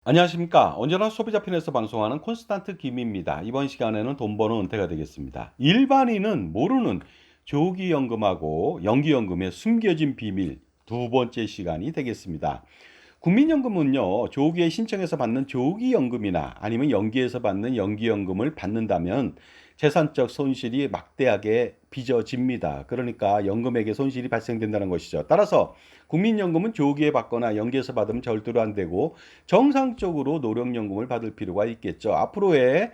안녕하십니까. 언제나 소비자편에서 방송하는 콘스탄트 김입니다. 이번 시간에는 돈 버는 은퇴가 되겠습니다. 일반인은 모르는 조기연금하고 연기연금의 숨겨진 비밀 두 번째 시간이 되겠습니다. 국민연금은요, 조기에 신청해서 받는 조기연금이나 아니면 연기해서 받는 연기연금을 받는다면 재산적 손실이 막대하게 빚어집니다. 그러니까 연금액에 손실이 발생된다는 것이죠. 따라서 국민연금은 조기에 받거나 연기해서 받으면 절대로 안 되고 정상적으로 노령연금을 받을 필요가 있겠죠. 앞으로의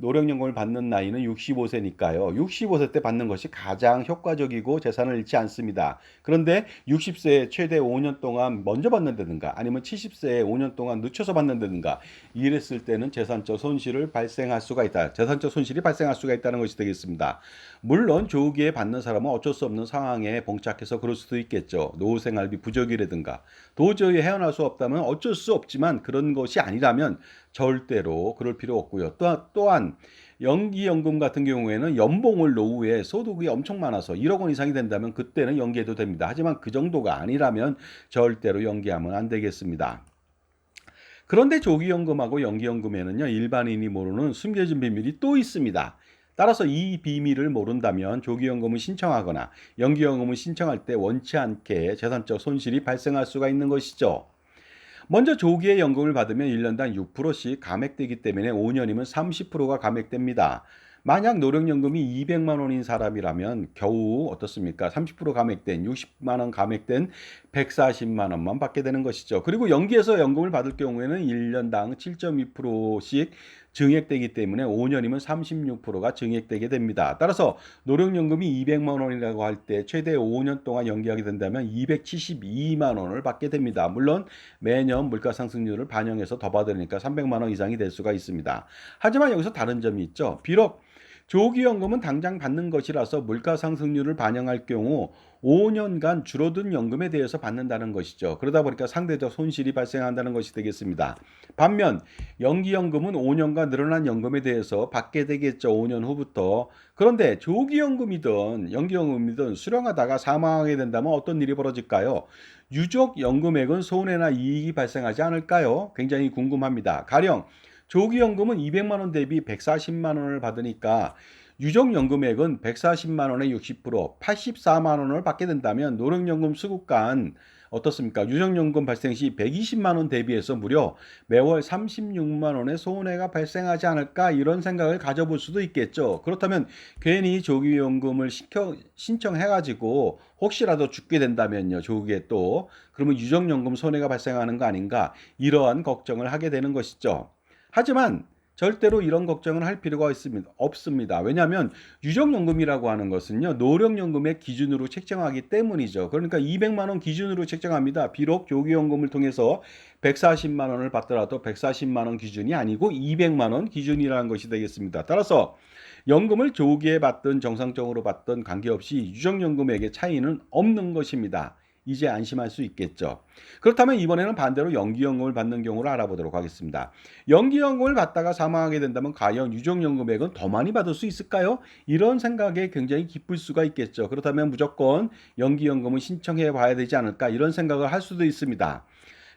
노령연금을 받는 나이는 65세니까요. 65세 때 받는 것이 가장 효과적이고 재산을 잃지 않습니다. 그런데 60세에 최대 5년 동안 먼저 받는다든가 아니면 70세에 5년 동안 늦춰서 받는다든가 이랬을 때는 재산적 손실을 발생할 수가 있다. 재산적 손실이 발생할 수가 있다는 것이 되겠습니다. 물론 조기에 받는 사람은 어쩔 수 없는 상황에 봉착해서 그럴 수도 있겠죠. 노후 생활비 부족이라든가 도저히 헤어날 수 없다면 어쩔 수 없지만 그런 것이 아니라면 절대로 그럴 필요 없고요. 또한 연기연금 같은 경우에는 연봉을 노후에 소득이 엄청 많아서 1억 원 이상이 된다면 그때는 연기해도 됩니다. 하지만 그 정도가 아니라면 절대로 연기하면 안 되겠습니다. 그런데 조기연금하고 연기연금에는요, 일반인이 모르는 숨겨진 비밀이 또 있습니다. 따라서 이 비밀을 모른다면 조기연금을 신청하거나 연기연금을 신청할 때 원치 않게 재산적 손실이 발생할 수가 있는 것이죠. 먼저 조기에 연금을 받으면 1년당 6%씩 감액되기 때문에 5년이면 30%가 감액됩니다. 만약 노령연금이 200만 원인 사람이라면 겨우 어떻습니까? 30% 감액된 60만 원 감액된 140만 원만 받게 되는 것이죠. 그리고 연기해서 연금을 받을 경우에는 1년당 7.2%씩 증액되기 때문에 5년이면 36%가 증액되게 됩니다. 따라서 노령연금이 200만 원이라고 할 때 최대 5년 동안 연기하게 된다면 272만 원을 받게 됩니다. 물론 매년 물가 상승률을 반영해서 더 받으니까 300만 원 이상이 될 수가 있습니다. 하지만 여기서 다른 점이 있죠. 비록 조기연금은 당장 받는 것이라서 물가 상승률을 반영할 경우 5년간 줄어든 연금에 대해서 받는다는 것이죠. 그러다 보니까 상대적 손실이 발생한다는 것이 되겠습니다. 반면 연기연금은 5년간 늘어난 연금에 대해서 받게 되겠죠. 5년 후부터. 그런데 조기연금이든 연기연금이든 수령하다가 사망하게 된다면 어떤 일이 벌어질까요? 유족 연금액은 손해나 이익이 발생하지 않을까요? 굉장히 궁금합니다. 가령 조기연금은 200만 원 대비 140만 원을 받으니까 유족연금액은 140만 원의 60% 84만 원을 받게 된다면 노령연금 수급간 어떻습니까? 유족연금 발생 시 120만 원 대비해서 무려 매월 36만 원의 손해가 발생하지 않을까 이런 생각을 가져볼 수도 있겠죠. 그렇다면 괜히 조기연금을 신청해가지고 혹시라도 죽게 된다면요. 조기에 또 그러면 유족연금 손해가 발생하는 거 아닌가 이러한 걱정을 하게 되는 것이죠. 하지만 절대로 이런 걱정을 할 필요가 없습니다. 왜냐하면 유족연금이라고 하는 것은요, 노령연금의 기준으로 책정하기 때문이죠. 그러니까 200만 원 기준으로 책정합니다. 비록 조기연금을 통해서 140만 원을 받더라도 140만 원 기준이 아니고 200만 원 기준이라는 것이 되겠습니다. 따라서 연금을 조기에 받든 정상적으로 받든 관계없이 유족연금액의 차이는 없는 것입니다. 이제 안심할 수 있겠죠. 그렇다면 이번에는 반대로 연기연금을 받는 경우를 알아보도록 하겠습니다. 연기연금을 받다가 사망하게 된다면 과연 유족연금액은 더 많이 받을 수 있을까요? 이런 생각에 굉장히 기쁠 수가 있겠죠. 그렇다면 무조건 연기연금을 신청해 봐야 되지 않을까 이런 생각을 할 수도 있습니다.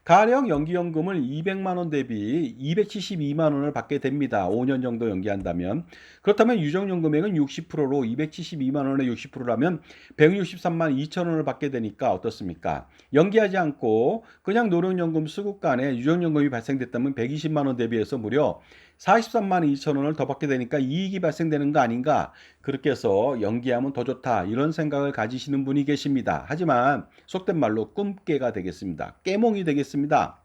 가령 연기연금을 200만 원 대비 272만 원을 받게 됩니다. 5년 정도 연기한다면. 그렇다면 유족연금액은 60%로 272만 원의 60%라면 163만 2천 원을 받게 되니까 어떻습니까? 연기하지 않고 그냥 노령연금 수급간에 유족연금이 발생됐다면 120만 원 대비해서 무려 43만 2천 원을 더 받게 되니까 이익이 발생되는 거 아닌가? 그렇게 해서 연기하면 더 좋다. 이런 생각을 가지시는 분이 계십니다. 하지만 속된 말로 꿈깨가 되겠습니다. 깨몽이 되겠습니다.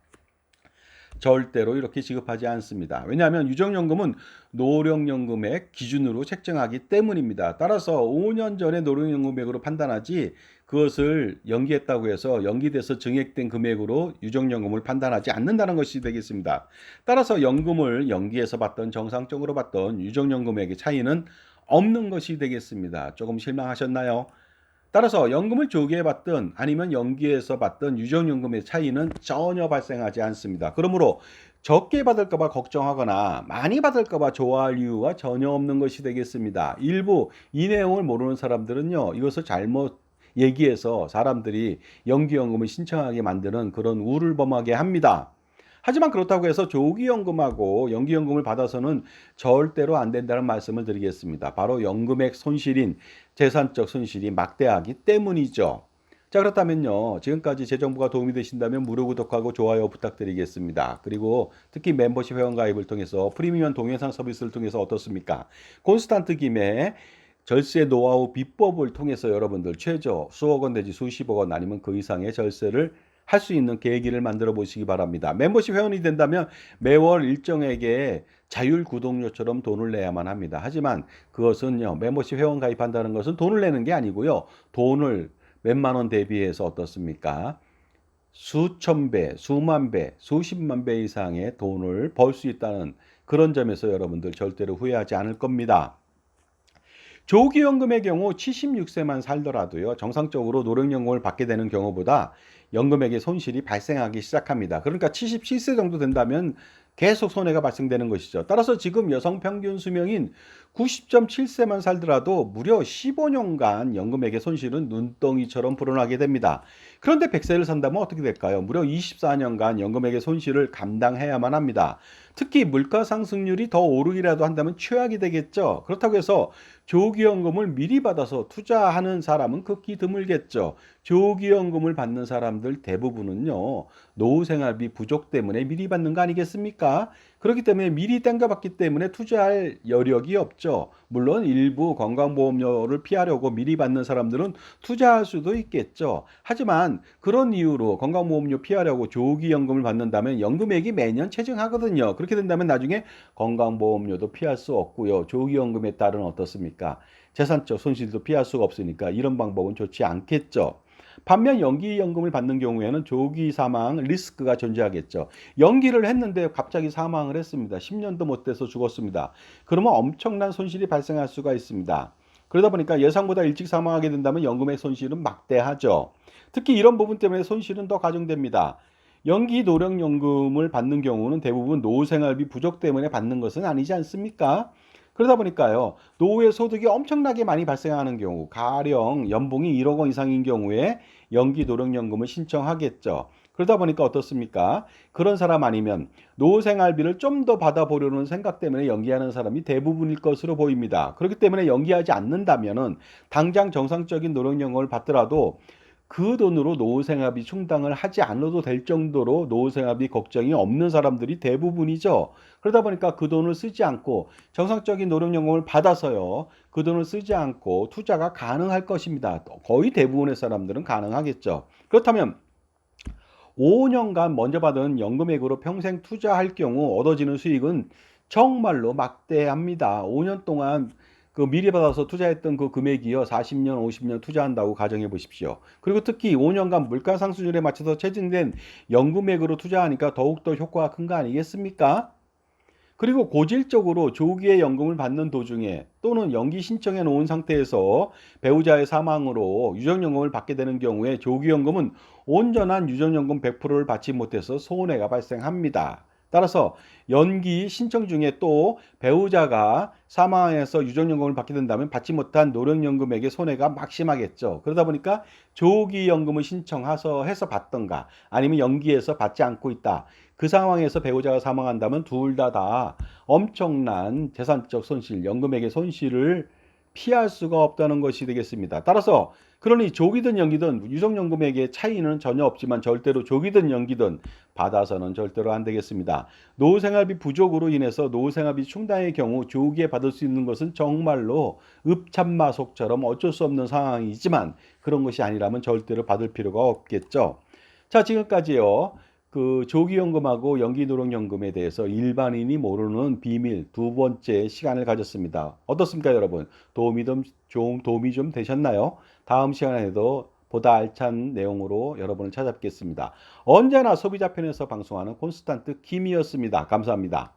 절대로 이렇게 지급하지 않습니다. 왜냐하면 유족연금은 노령연금액 기준으로 책정하기 때문입니다. 따라서 5년 전에 노령연금액으로 판단하지 그것을 연기했다고 해서 연기돼서 증액된 금액으로 유족연금을 판단하지 않는다는 것이 되겠습니다. 따라서 연금을 연기해서 받던 정상적으로 받던 유족연금액의 차이는 없는 것이 되겠습니다. 조금 실망하셨나요? 따라서 연금을 조기에 받든 아니면 연기해서 받든 유족연금의 차이는 전혀 발생하지 않습니다. 그러므로 적게 받을까 봐 걱정하거나 많이 받을까 봐 좋아할 이유가 전혀 없는 것이 되겠습니다. 일부 이 내용을 모르는 사람들은요, 이것을 잘못 얘기해서 사람들이 연기연금을 신청하게 만드는 그런 우를 범하게 합니다. 하지만 그렇다고 해서 조기연금하고 연기연금을 받아서는 절대로 안 된다는 말씀을 드리겠습니다. 바로 연금액 손실인 재산적 손실이 막대하기 때문이죠. 자, 그렇다면요. 지금까지 제 정보가 도움이 되신다면 무료 구독하고 좋아요 부탁드리겠습니다. 그리고 특히 멤버십 회원 가입을 통해서 프리미엄 동영상 서비스를 통해서 어떻습니까? 콘스탄트 김의 절세 노하우 비법을 통해서 여러분들 최저 수억 원 내지 수십억 원 아니면 그 이상의 절세를 할 수 있는 계기를 만들어 보시기 바랍니다. 멤버십 회원이 된다면 매월 일정액의 자율 구독료처럼 돈을 내야만 합니다. 하지만 그것은요, 멤버십 회원 가입한다는 것은 돈을 내는 게 아니고요. 돈을 몇만 원 대비해서 어떻습니까? 수천 배, 수만 배, 수십만 배 이상의 돈을 벌 수 있다는 그런 점에서 여러분들 절대로 후회하지 않을 겁니다. 조기연금의 경우 76세만 살더라도요, 정상적으로 노령연금을 받게 되는 경우보다 연금액의 손실이 발생하기 시작합니다. 그러니까 77세 정도 된다면 계속 손해가 발생되는 것이죠. 따라서 지금 여성 평균 수명인 90.7세만 살더라도 무려 15년간 연금액의 손실은 눈덩이처럼 불어나게 됩니다. 그런데 100세를 산다면 어떻게 될까요? 무려 24년간 연금액의 손실을 감당해야만 합니다. 특히 물가 상승률이 더 오르기라도 한다면 최악이 되겠죠. 그렇다고 해서 조기연금을 미리 받아서 투자하는 사람은 극히 드물겠죠. 조기연금을 받는 사람들 대부분은요, 노후생활비 부족 때문에 미리 받는 거 아니겠습니까? 그렇기 때문에 미리 땡겨받기 때문에 투자할 여력이 없죠. 물론 일부 건강보험료를 피하려고 미리 받는 사람들은 투자할 수도 있겠죠. 하지만 그런 이유로 건강보험료 피하려고 조기연금을 받는다면 연금액이 매년 체증하거든요. 그렇게 된다면 나중에 건강보험료도 피할 수 없고요. 조기연금에 따른 어떻습니까? 재산적 손실도 피할 수가 없으니까 이런 방법은 좋지 않겠죠. 반면 연기연금을 받는 경우에는 조기 사망 리스크가 존재하겠죠. 연기를 했는데 갑자기 사망을 했습니다. 10년도 못 돼서 죽었습니다. 그러면 엄청난 손실이 발생할 수가 있습니다. 그러다 보니까 예상보다 일찍 사망하게 된다면 연금의 손실은 막대하죠. 특히 이런 부분 때문에 손실은 더 가중됩니다. 연기 노령연금을 받는 경우는 대부분 노후생활비 부족 때문에 받는 것은 아니지 않습니까? 그러다 보니까요, 노후의 소득이 엄청나게 많이 발생하는 경우, 가령 연봉이 1억 원 이상인 경우에 연기 노령연금을 신청하겠죠. 그러다 보니까 어떻습니까? 그런 사람 아니면 노후 생활비를 좀 더 받아보려는 생각 때문에 연기하는 사람이 대부분일 것으로 보입니다. 그렇기 때문에 연기하지 않는다면은 당장 정상적인 노령연금을 받더라도 그 돈으로 노후 생활비 충당을 하지 않아도 될 정도로 노후 생활비 걱정이 없는 사람들이 대부분이죠. 그러다 보니까 그 돈을 쓰지 않고 정상적인 노령연금을 받아서요, 그 돈을 쓰지 않고 투자가 가능할 것입니다. 거의 대부분의 사람들은 가능하겠죠. 그렇다면 5년간 먼저 받은 연금액으로 평생 투자할 경우 얻어지는 수익은 정말로 막대합니다. 5년 동안 그 미리 받아서 투자했던 그 금액이요, 40년, 50년 투자한다고 가정해 보십시오. 그리고 특히 5년간 물가 상승률에 맞춰서 체증된 연금액으로 투자하니까 더욱더 효과가 큰 거 아니겠습니까? 그리고 고질적으로 조기에 연금을 받는 도중에 또는 연기 신청해 놓은 상태에서 배우자의 사망으로 유정연금을 받게 되는 경우에 조기연금은 온전한 유정연금 100%를 받지 못해서 손해가 발생합니다. 따라서 연기 신청 중에 또 배우자가 사망해서 유정연금을 받게 된다면 받지 못한 노령연금액의 손해가 막심하겠죠. 그러다 보니까 조기연금을 신청해서 받던가 아니면 연기해서 받지 않고 있다. 그 상황에서 배우자가 사망한다면 둘 다 엄청난 재산적 손실, 연금액의 손실을 피할 수가 없다는 것이 되겠습니다. 따라서 그러니 조기든 연기든 유정연금액의 차이는 전혀 없지만 절대로 조기든 연기든 받아서는 절대로 안 되겠습니다. 노후생활비 부족으로 인해서 노후생활비 충당의 경우 조기에 받을 수 있는 것은 정말로 읍참마속처럼 어쩔 수 없는 상황이지만 그런 것이 아니라면 절대로 받을 필요가 없겠죠. 자, 지금까지요, 그 조기연금하고 연기노령연금에 대해서 일반인이 모르는 비밀 두 번째 시간을 가졌습니다. 어떻습니까, 여러분? 도움이 좀 되셨나요? 다음 시간에도 보다 알찬 내용으로 여러분을 찾아뵙겠습니다. 언제나 소비자 편에서 방송하는 콘스탄트 김이었습니다. 감사합니다.